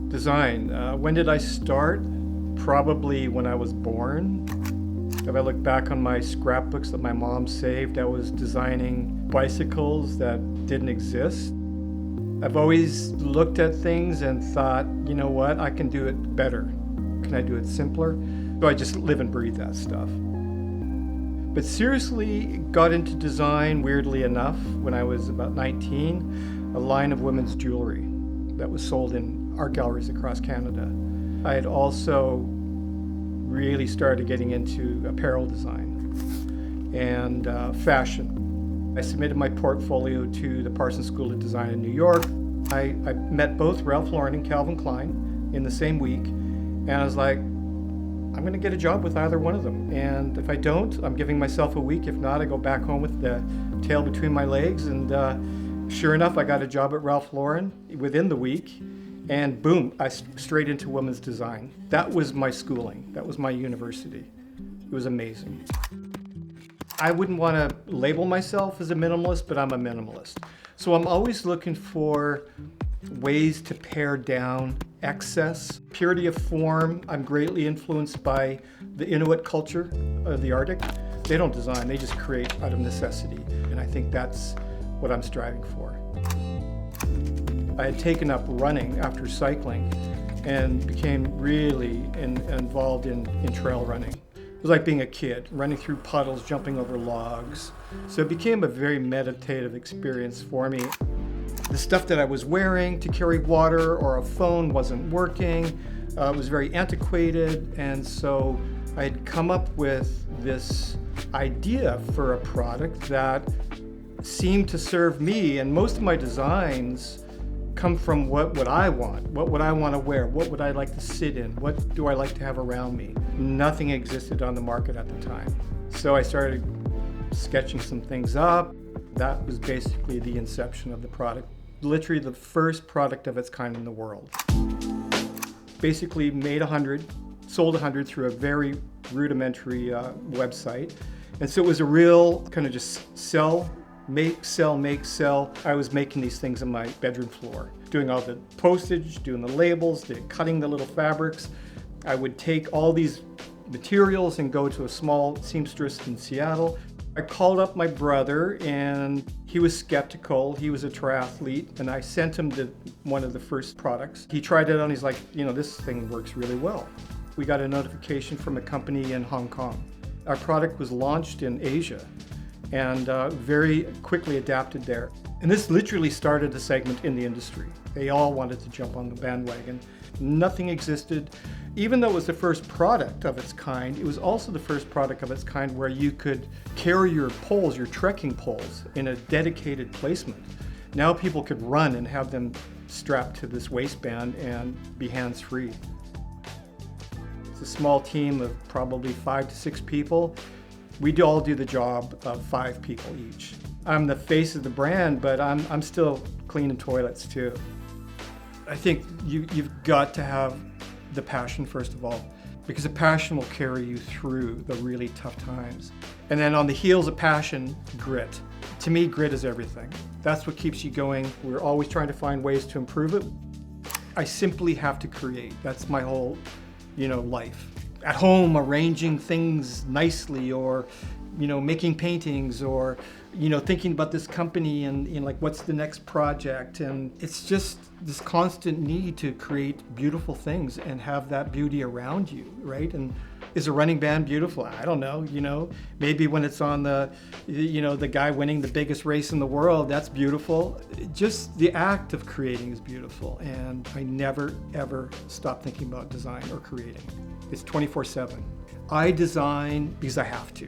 Design. When did I start? Probably when I was born. If I look back on my scrapbooks that my mom saved, I was designing bicycles that didn't exist. I've always looked at things and thought, you know what, I can do it better. Can I do it simpler? So I just live and breathe that stuff. But seriously, got into design, weirdly enough, when I was about 19, a line of women's jewelry that was sold in art galleries across Canada. I had also really started getting into apparel design and fashion. I submitted my portfolio to the Parsons School of Design in New York. I met both Ralph Lauren and Calvin Klein in the same week, and I was like, I'm going to get a job with either one of them. And if I don't, I'm giving myself a week. If not, I go back home with the tail between my legs. And sure enough, I got a job at Ralph Lauren within the week. And boom, straight into women's design. That was my schooling. That was my university. It was amazing. I wouldn't want to label myself as a minimalist, but I'm a minimalist. So I'm always looking for ways to pare down excess. Purity of form, I'm greatly influenced by the Inuit culture of the Arctic. They don't design, they just create out of necessity. And I think that's what I'm striving for. I had taken up running after cycling and became really involved in trail running. It was like being a kid, running through puddles, jumping over logs. So it became a very meditative experience for me. The stuff that I was wearing to carry water or a phone wasn't working. It was very antiquated, and so I had come up with this idea for a product that seemed to serve me, and most of my designs come from what would I want? What would I want to wear? What would I like to sit in? What do I like to have around me? Nothing existed on the market at the time. So I started sketching some things up. That was basically the inception of the product. Literally the first product of its kind in the world. Basically made 100, sold 100 through a very rudimentary website. And so it was a real kind of just sell, make, sell, make, sell. I was making these things on my bedroom floor, doing all the postage, doing the labels, cutting the little fabrics. I would take all these materials and go to a small seamstress in Seattle. I called up my brother and he was skeptical. He was a triathlete, and I sent him one of the first products. He tried it on, he's like, you know, this thing works really well. We got a notification from a company in Hong Kong. Our product was launched in Asia and very quickly adapted there. And this literally started a segment in the industry. They all wanted to jump on the bandwagon. Nothing existed. Even though it was the first product of its kind, it was also the first product of its kind where you could carry your poles, your trekking poles, in a dedicated placement. Now people could run and have them strapped to this waistband and be hands-free. It's a small team of probably 5 to 6 people. We all do the job of 5 people each. I'm the face of the brand, but I'm still cleaning toilets too. I think you've got to have the passion, first of all, because the passion will carry you through the really tough times. And then on the heels of passion, grit. To me, grit is everything. That's what keeps you going. We're always trying to find ways to improve it. I simply have to create. That's my whole, life. At home, arranging things nicely, or, making paintings, or, thinking about this company and like what's the next project. And it's just this constant need to create beautiful things and have that beauty around you, right? And is a running band beautiful? I don't know, maybe when it's on the guy winning the biggest race in the world, that's beautiful. Just the act of creating is beautiful. And I never, ever stop thinking about design or creating. It's 24/7. I design because I have to.